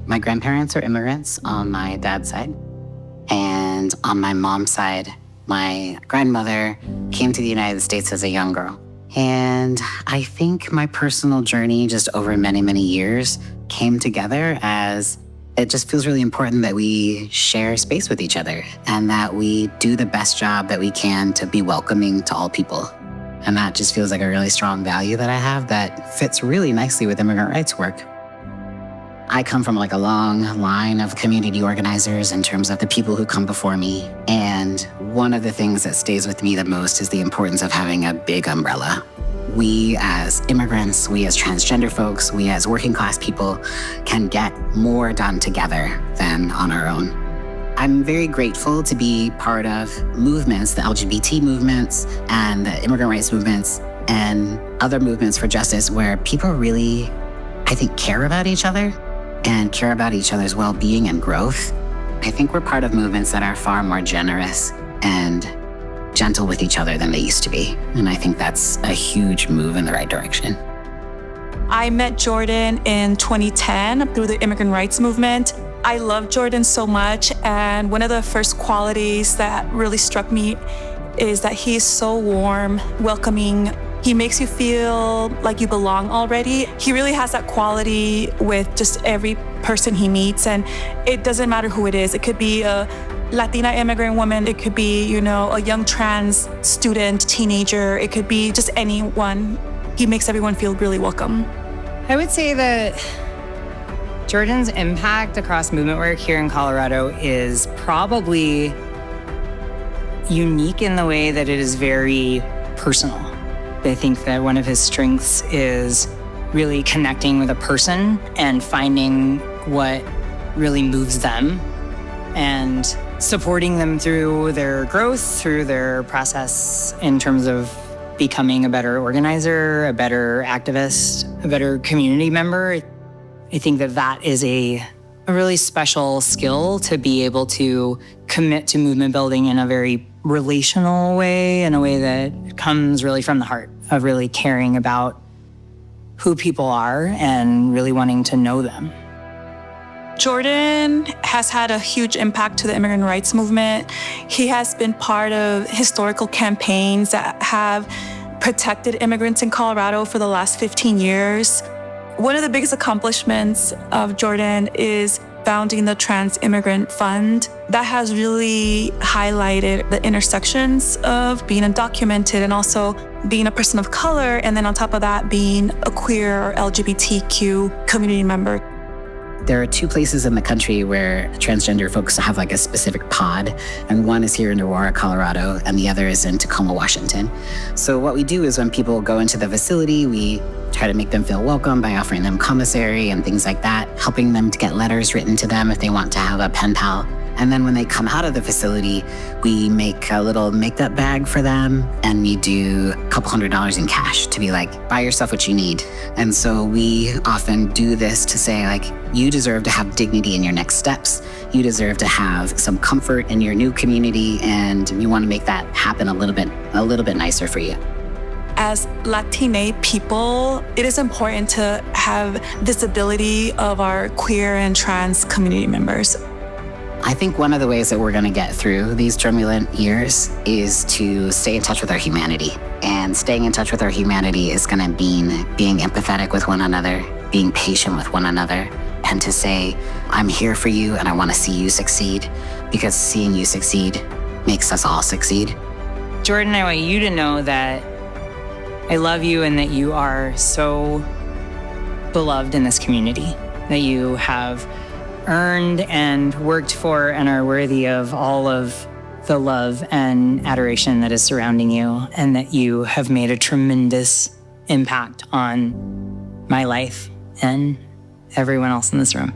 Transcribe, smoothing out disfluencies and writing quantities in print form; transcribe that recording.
My grandparents are immigrants on my dad's side. And on my mom's side, my grandmother came to the United States as a young girl. And I think my personal journey just over many, many years came together as it just feels really important that we share space with each other and that we do the best job that we can to be welcoming to all people. And that just feels like a really strong value that I have that fits really nicely with immigrant rights work. I come from like a long line of community organizers in terms of the people who come before me. And one of the things that stays with me the most is the importance of having a big umbrella. We as immigrants, we as transgender folks, we as working class people can get more done together than on our own. I'm very grateful to be part of movements, the LGBT movements and the immigrant rights movements and other movements for justice where people really, I think, care about each other and care about each other's well-being and growth. I think we're part of movements that are far more generous and gentle with each other than they used to be. And I think that's a huge move in the right direction. I met Jordan in 2010 through the immigrant rights movement. I love Jordan so much. And one of the first qualities that really struck me is that he's so warm, welcoming. He makes you feel like you belong already. He really has that quality with just every person he meets. And it doesn't matter who it is. It could be a Latina immigrant woman. It could be, a young trans student, teenager. It could be just anyone. He makes everyone feel really welcome. I would say that Jordan's impact across movement work here in Colorado is probably unique in the way that it is very personal. I think that one of his strengths is really connecting with a person and finding what really moves them and supporting them through their growth, through their process in terms of becoming a better organizer, a better activist, a better community member. I think that that is a really special skill to be able to commit to movement building in a very relational way, in a way that comes really from the heart of really caring about who people are and really wanting to know them. Jordan has had a huge impact to the immigrant rights movement. He has been part of historical campaigns that have protected immigrants in Colorado for the last 15 years. One of the biggest accomplishments of Jordan is founding the Trans Immigrant Fund. That has really highlighted the intersections of being undocumented and also being a person of color, and then on top of that, being a queer or LGBTQ community member. There are two places in the country where transgender folks have like a specific pod, and one is here in Aurora, Colorado, and the other is in Tacoma, Washington. So what we do is when people go into the facility, we try to make them feel welcome by offering them commissary and things like that, helping them to get letters written to them if they want to have a pen pal. And then when they come out of the facility, we make a little makeup bag for them, and we do a couple $100 in cash to be like, buy yourself what you need. And so we often do this to say, like, you deserve to have dignity in your next steps. You deserve to have some comfort in your new community, and we want to make that happen a little bit nicer for you. As Latina people, it is important to have visibility of our queer and trans community members. I think one of the ways that we're going to get through these turbulent years is to stay in touch with our humanity. And staying in touch with our humanity is going to mean being empathetic with one another, being patient with one another, and to say, I'm here for you and I want to see you succeed, because seeing you succeed makes us all succeed. Jordan, I want you to know that I love you and that you are so beloved in this community, that you have earned and worked for and are worthy of all of the love and adoration that is surrounding you, and that you have made a tremendous impact on my life and everyone else in this room.